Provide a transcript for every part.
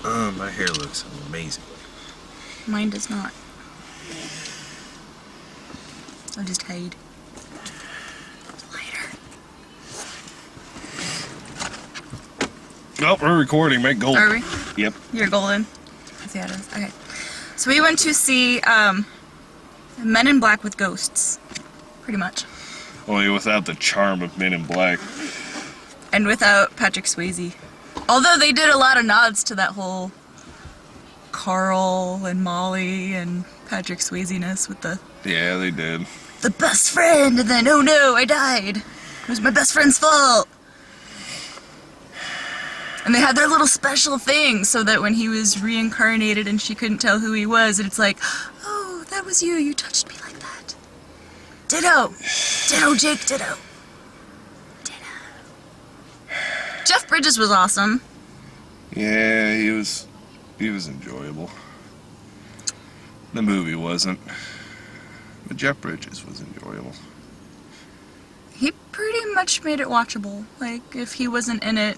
My hair looks amazing. Mine does not. I'll just hide. Later. Oh, we're recording. Make gold. Are we? Yep. You're golden. Let's see how it is. Okay. So we went to see Men in Black with ghosts. Pretty much. Only without the charm of Men in Black. And without Patrick Swayze. Although they did a lot of nods to that whole Carl and Molly and Patrick Swayze-ness with the... Yeah, they did. The best friend, and then, oh no, I died. It was my best friend's fault. And they had their little special thing so that when he was reincarnated and she couldn't tell who he was, and it's like, oh, that was you. You touched me like that. Ditto. Ditto, Jake, ditto. Jeff Bridges was awesome. Yeah, he was enjoyable. The movie wasn't. But Jeff Bridges was enjoyable. He pretty much made it watchable. Like, if he wasn't in it...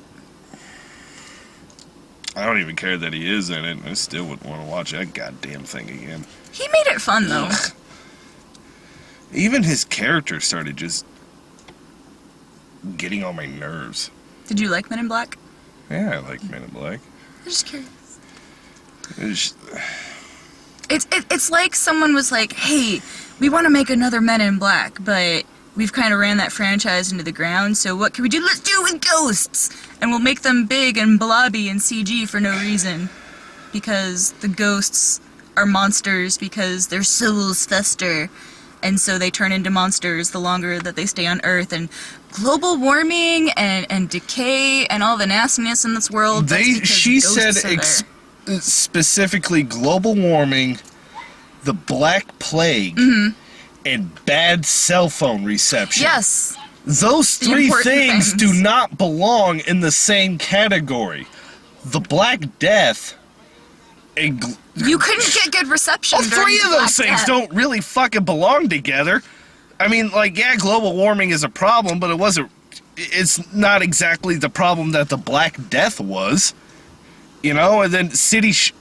I don't even care that he is in it. I still wouldn't want to watch that goddamn thing again. He made it fun, though. Even his character started just getting on my nerves. Did you like Men in Black? Yeah, I like Men in Black. I'm just curious. It's like someone was like, hey, we want to make another Men in Black, but we've kind of ran that franchise into the ground, so what can we do? Let's do it with ghosts! And we'll make them big and blobby and CG for no reason. Because the ghosts are monsters because their souls fester. And so they turn into monsters the longer that they stay on Earth. And global warming and decay and all the nastiness in this world. She said specifically global warming, the Black Plague, and bad cell phone reception. Yes. Those three things do not belong in the same category. The Black Death... You couldn't get good reception. All three of those things don't really fucking belong together. I mean, like, yeah, global warming is a problem, but it's not exactly the problem that the Black Death was. You know, and then shitty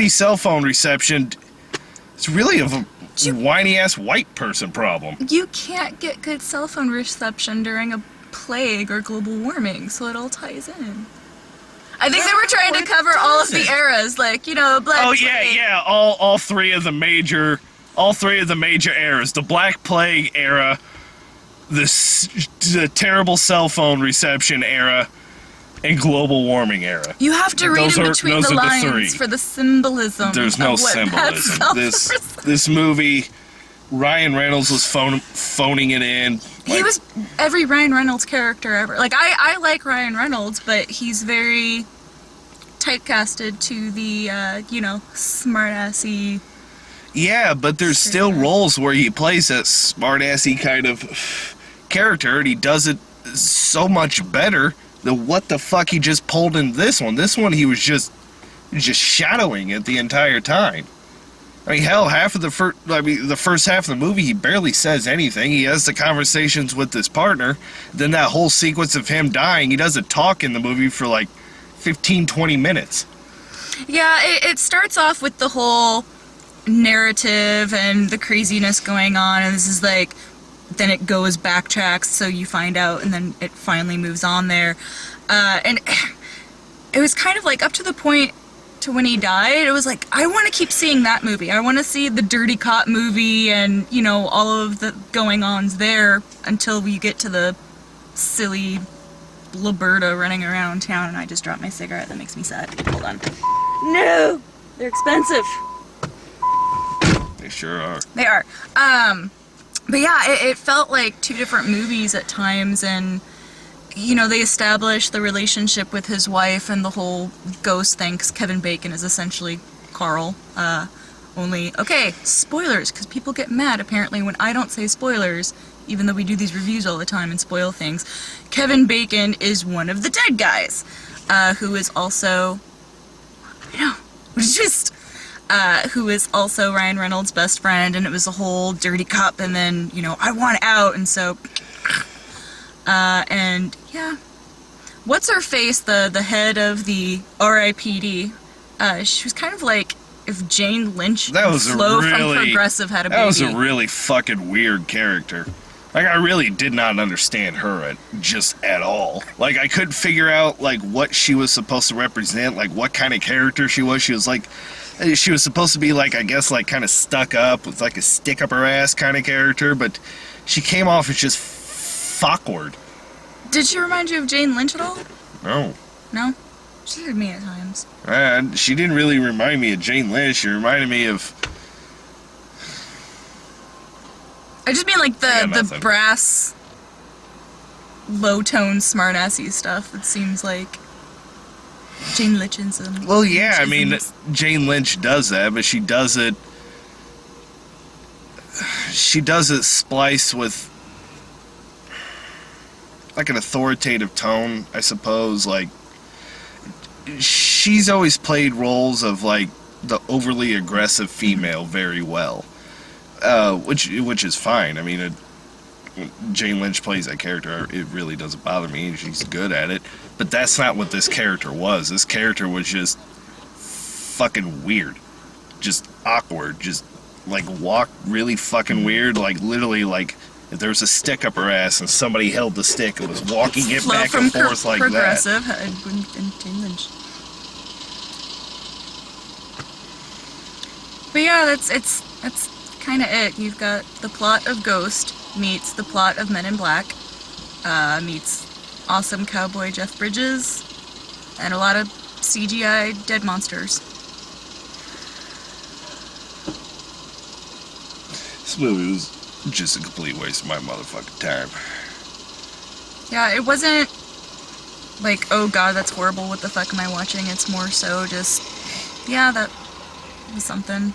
cell phone reception, it's really a whiny-ass white person problem. You can't get good cell phone reception during a plague or global warming, so it all ties in. I think they were trying to cover all of the eras, like, you know, Black Plague. Yeah, all three of the major eras. The Black Plague era, the terrible cell phone reception era, and global warming era. You have to read in between the lines for the symbolism. There's no symbolism. This movie, Ryan Reynolds was phoning it in. He was every Ryan Reynolds character ever. Like, I like Ryan Reynolds, but he's very typecasted to the, you know, smart-assy... Yeah, but there's still roles where he plays that smart-assy kind of character, and he does it so much better than what the fuck he just pulled in this one. This one, he was just shadowing it the entire time. I mean, hell, the first half of the movie, he barely says anything. He has the conversations with his partner. Then that whole sequence of him dying, he doesn't talk in the movie for like 15, 20 minutes. Yeah, it starts off with the whole narrative and the craziness going on, and this is like, then it goes backtracks, so you find out, and then it finally moves on there. And it was kind of like up to the point to when he died, it was like, I want to keep seeing that movie. I want to see the Dirty Cop movie and, you know, all of the going-ons there until we get to the silly Liberta running around town, and I just dropped my cigarette. That makes me sad. Hold on. No! They're expensive. They sure are. They are. But yeah, it felt like two different movies at times, and you know, they established the relationship with his wife and the whole ghost thing, because Kevin Bacon is essentially Carl. Okay, spoilers, because people get mad, apparently, when I don't say spoilers, even though we do these reviews all the time and spoil things. Kevin Bacon is one of the dead guys, who is also... who is also Ryan Reynolds' best friend, and it was a whole dirty cop, and then, you know, I want out, and so... and, yeah. what's her face, the head of the RIPD, she was kind of like if Jane Lynch That was Flo a from really Progressive had a baby. That was a really fucking weird character. Like, I really did not understand her just at all. Like, I couldn't figure out, like, what she was supposed to represent, like, what kind of character she was. She was, like, she was supposed to be, like, I guess, like, kind of stuck up with, like, a stick-up-her-ass kind of character, but she came off as just awkward. Did she remind you of Jane Lynch at all? No. No? She did me at times. She didn't really remind me of Jane Lynch. She reminded me of... I just mean like the nothing. brass, low-tone, smart-assy stuff. It seems like Jane Lynch and some. Well, yeah, I mean, Jane Lynch does that, but she does it spliced with like an authoritative tone, I suppose. Like, she's always played roles of like the overly aggressive female very well. Which is fine. I mean, Jane Lynch plays that character. It really doesn't bother me. She's good at it. But that's not what this character was. This character was just fucking weird. Just awkward. Just, like, walk really fucking weird. Like, literally, like, if there was a stick up her ass and somebody held the stick and was walking it Flo back from and forth like that. Progressive and Jane Lynch. But yeah, that's kind of it. You've got the plot of Ghost meets the plot of Men in Black, meets awesome cowboy Jeff Bridges, and a lot of CGI dead monsters. This movie was just a complete waste of my motherfucking time. Yeah, it wasn't like, oh god, that's horrible, what the fuck am I watching? It's more so just, yeah, that was something.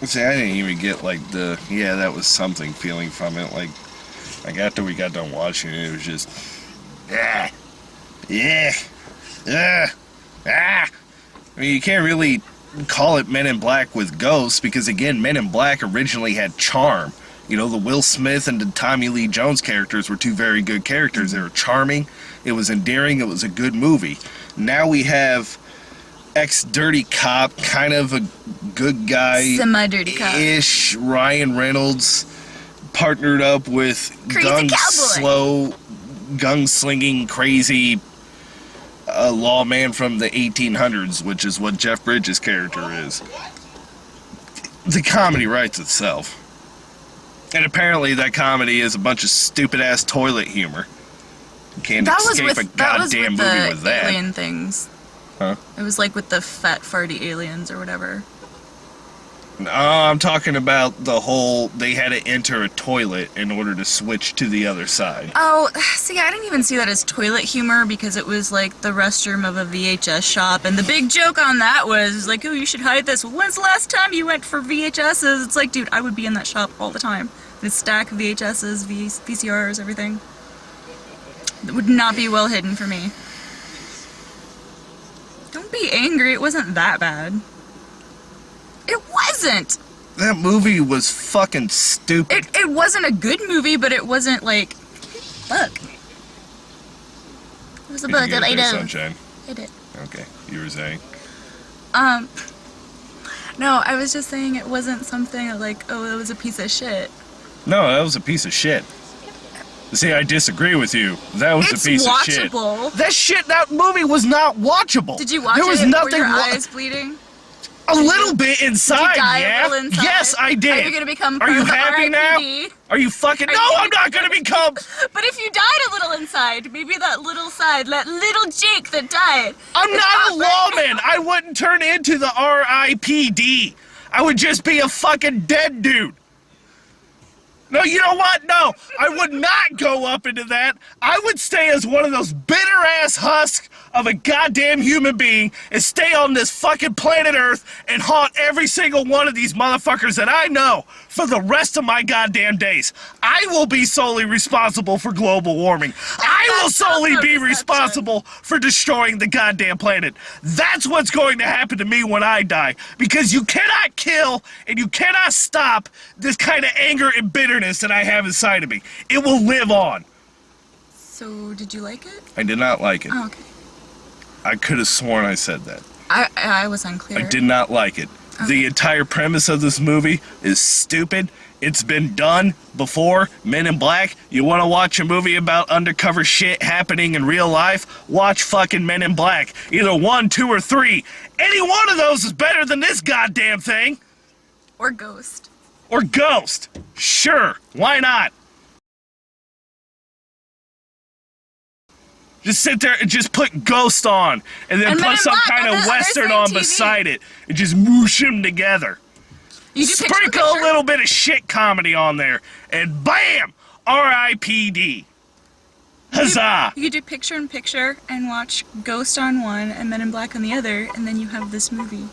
See, I didn't even get like the that was something feeling from it. Like after we got done watching it, it was just I mean, you can't really call it Men in Black with ghosts because again, Men in Black originally had charm. You know, the Will Smith and the Tommy Lee Jones characters were two very good characters. They were charming. It was endearing. It was a good movie. Now we have ex-dirty cop, kind of a good guy Semi-dirty cop ish Ryan Reynolds partnered up with gung-slinging crazy lawman from the 1800s, which is what Jeff Bridges' character is. The comedy writes itself. And apparently that comedy is a bunch of stupid-ass toilet humor. You can't escape a goddamn movie with that. Alien things. Huh? It was like with the fat farty aliens or whatever. No, I'm talking about the whole, they had to enter a toilet in order to switch to the other side. Oh, see, I didn't even see that as toilet humor because it was like the restroom of a VHS shop, and the big joke on that was like, oh, you should hide this. Well, when's the last time you went for VHSs? It's like, dude, I would be in that shop all the time. The stack of VHSs, VCRs, everything. It would not be well hidden for me. Don't be angry, it wasn't that bad. It wasn't! That movie was fucking stupid. It wasn't a good movie, but it wasn't like, fuck. It was a book that I did. Sunshine. I did. Okay, you were saying? No, I was just saying it wasn't something like, oh, it was a piece of shit. No, that was a piece of shit. See, I disagree with you. That was a piece of shit. It's watchable. That movie was not watchable. Did you watch there was it? Nothing Were your eyes bleeding? A little bit inside, did you die yeah. A little inside? Yes, I did. Are you gonna become Are part you of the happy RIPD? now? Are you fucking? No, I'm not gonna become. But if you died a little inside, maybe that little side, that little Jake that died. I'm not a lawman. I wouldn't turn into the RIPD. I would just be a fucking dead dude. No, you know what? No, I would not go up into that. I would stay as one of those bitter-ass husks of a goddamn human being and stay on this fucking planet Earth and haunt every single one of these motherfuckers that I know for the rest of my goddamn days. I will be solely responsible for global warming. I will solely be responsible for destroying the goddamn planet. That's what's going to happen to me when I die, because you cannot kill and you cannot stop this kind of anger and bitterness that I have inside of me. It will live on. So, did you like it? I did not like it. Oh, okay. I could have sworn I said that. I was unclear. I did not like it. Okay. The entire premise of this movie is stupid. It's been done before. Men in Black. You want to watch a movie about undercover shit happening in real life? Watch fucking Men in Black. Either 1, 2, or 3. Any one of those is better than this goddamn thing. Or Ghost. Or Ghost. Sure. Why not? Just sit there and just put Ghost on, and then And Men put in some Black kind on of the western same on TV. beside it, and just moosh them together. You do Sprinkle a little bit of shit comedy on there, and bam! RIPD. Huzzah! You could do picture-in-picture and watch Ghost on one and Men in Black on the other, and then you have this movie.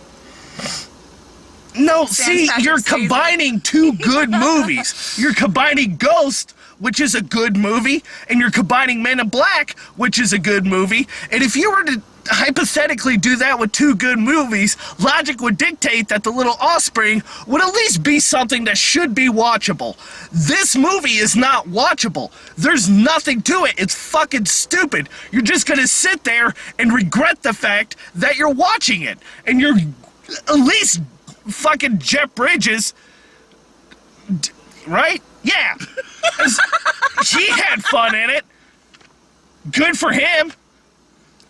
No, Sans see, Patrick you're Swayze. combining two good movies. You're combining Ghost, which is a good movie, and you're combining Men in Black, which is a good movie. And if you were to hypothetically do that with two good movies, logic would dictate that The Little Offspring would at least be something that should be watchable. This movie is not watchable. There's nothing to it. It's fucking stupid. You're just gonna sit there and regret the fact that you're watching it. And you're at least fucking Jeff Bridges, right? Yeah. He had fun in it. Good for him.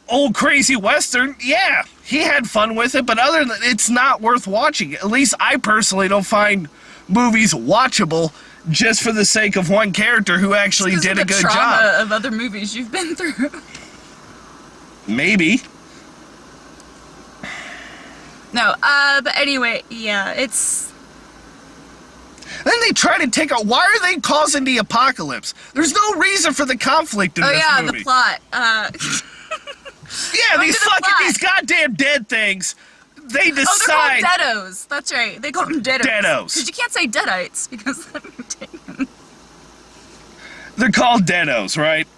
Old crazy western, yeah, he had fun with it, but other than it's not worth watching. At least I personally don't find movies watchable just for the sake of one character who actually did a good job. Of other movies you've been through. Maybe. No, but anyway, yeah, it's... Then they try to take out. Why are they causing the apocalypse? There's no reason for the conflict in this movie. The plot. Yeah, these goddamn dead things. They decide. Oh, they're called deados. That's right. They call them deados. Deados. Because you can't say deadites because then you're taken. They're called deados, right?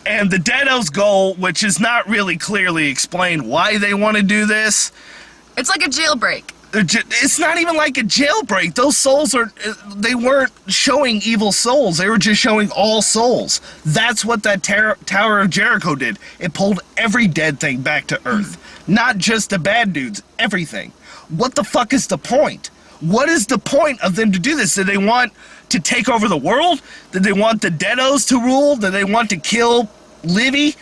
And the deados' goal, which is not really clearly explained why they want to do this. It's like a jailbreak. It's not even like a jailbreak. Those souls they weren't showing evil souls. They were just showing all souls. That's what that Tower of Jericho did. It pulled every dead thing back to Earth. Not just the bad dudes, everything. What the fuck is the point? What is the point of them to do this? Did they want to take over the world? Did they want the deados to rule? Did they want to kill Livy?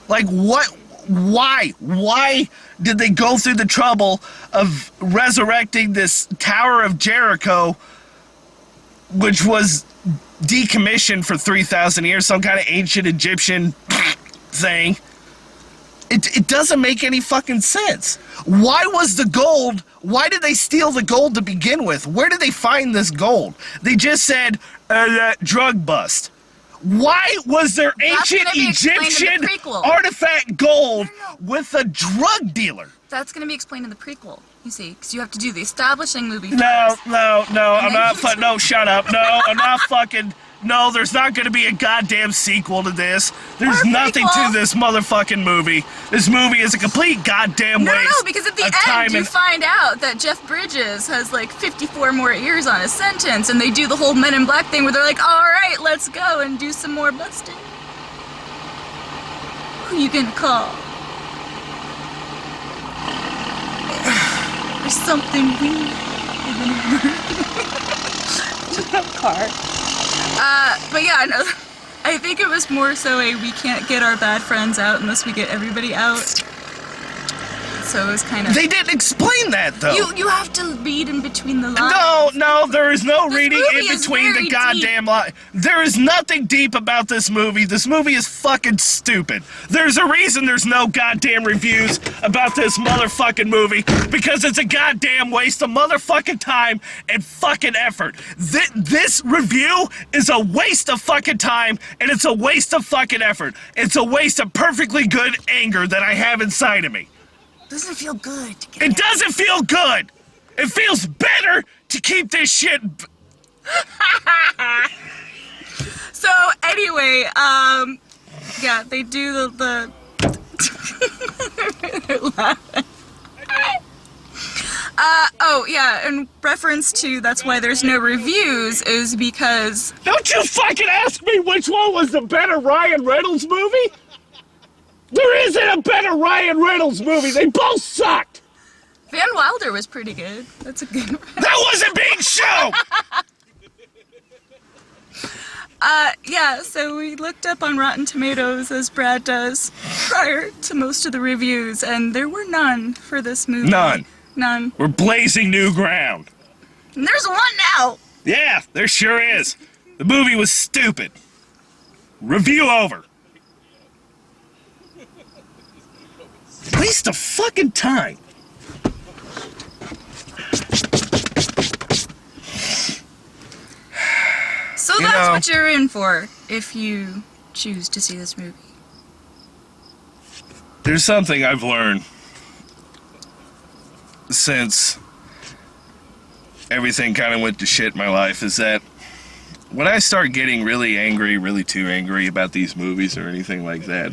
Like, what? Why? Why did they go through the trouble of resurrecting this Tower of Jericho, which was decommissioned for 3,000 years, some kind of ancient Egyptian thing? It doesn't make any fucking sense. Why was the gold, why did they steal the gold to begin with? Where did they find this gold? They just said, drug bust. Why was there ancient Egyptian artifact gold with a drug dealer? That's going to be explained in the prequel, you see, because you have to do the establishing movie No, first. I'm not, no, shut up. No, I'm not fucking, no, there's not going to be a goddamn sequel to this. There's nothing to this motherfucking movie. This movie is a complete goddamn waste. No, because at the end you find out that Jeff Bridges has like 54 more years on his sentence, and they do the whole Men in Black thing where they're like, alright, let's go and do some more busting. Who you gonna call? There's something weird in the car. But yeah, no, I think it was more so we can't get our bad friends out unless we get everybody out. So it was kind of... They didn't explain that, though. You have to read in between the lines. No, there is no reading in is between the goddamn lines. There is nothing deep about this movie. This movie is fucking stupid. There's a reason there's no goddamn reviews about this motherfucking movie, because it's a goddamn waste of motherfucking time and fucking effort. This review is a waste of fucking time, and it's a waste of fucking effort. It's a waste of perfectly good anger that I have inside of me. Doesn't feel good. It doesn't feel good. It feels better to keep this shit. So anyway, yeah, they do the Oh, yeah, in reference to that's why there's no reviews is because... Don't you fucking ask me which one was the better Ryan Reynolds movie! There isn't a better Ryan Reynolds movie! They both sucked! Van Wilder was pretty good. That's a good one. That wasn't being shown! Yeah, so we looked up on Rotten Tomatoes, as Brad does, prior to most of the reviews, and there were none for this movie. None. None. We're blazing new ground. And there's one now! Yeah, there sure is. The movie was stupid. Review over. Waste of fucking time. So You that's know- what you're in for, if you choose to see this movie. There's something I've learned since everything kind of went to shit in my life, is that when I start getting really angry, really too angry about these movies or anything like that,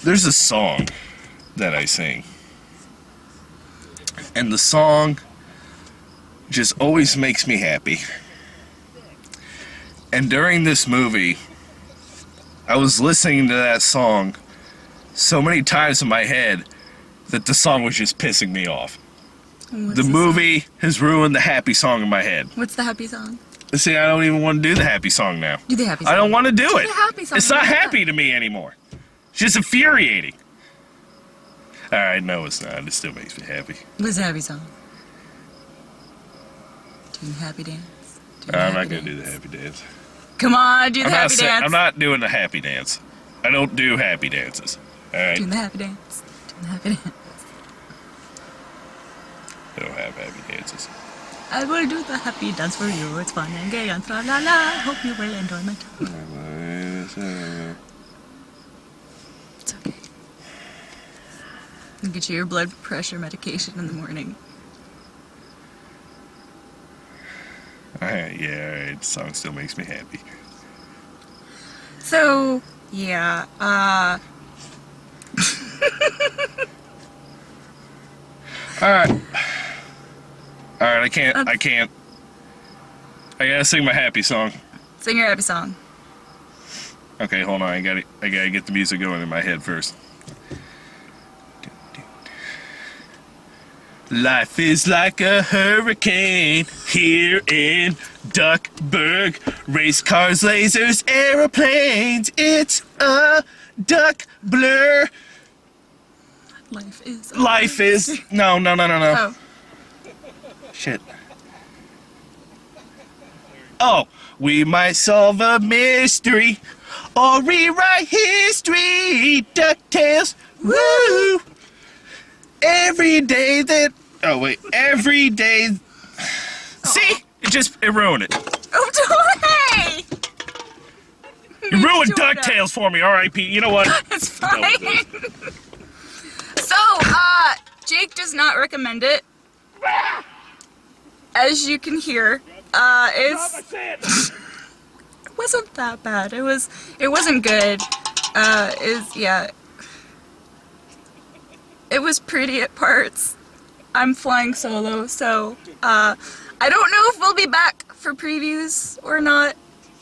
there's a song that I sing. And the song just always makes me happy. And during this movie, I was listening to that song so many times in my head that the song was just pissing me off. The movie has ruined the happy song in my head. What's the happy song? See, I don't even want to do the happy song now. Do the happy song. I don't want to do it. the happy song. It's not happy to me anymore. It's just infuriating. Alright, no it's not. It still makes me happy. What's the happy song? Do the happy dance. Do the I'm happy not going to do dance. the happy dance. Come on, do the happy dance. I'm not doing the happy dance. I don't do happy dances. Alright? Do the happy dance. Do the happy dance. I don't have happy dances. I will do the happy dance for you. It's fun and gay and tra la la. Hope you will enjoy my time. It's okay. I'll get you your blood pressure medication in the morning. Alright, yeah, alright. The song still makes me happy. So, yeah, Alright. Alright, I can't. I gotta sing my happy song. sing your happy song. Okay, hold on. I gotta get the music going in my head first. Life is like a hurricane here in Duckburg. Race cars, lasers, aeroplanes. It's a duck blur. Life is. Life is. No. Oh, Shit. Oh, we might solve a mystery or rewrite history. DuckTales. Woo! Every day that. Oh, wait. Every day. See? It ruined it. oh, hey! You ruined DuckTales for me, R.I.P. You know what? It's fine. So, Jake does not recommend it. As you can hear, it wasn't that bad. It wasn't good. It was pretty at parts. I'm flying solo, so, I don't know if we'll be back for previews or not.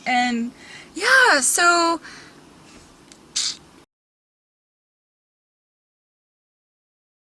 And, yeah, so,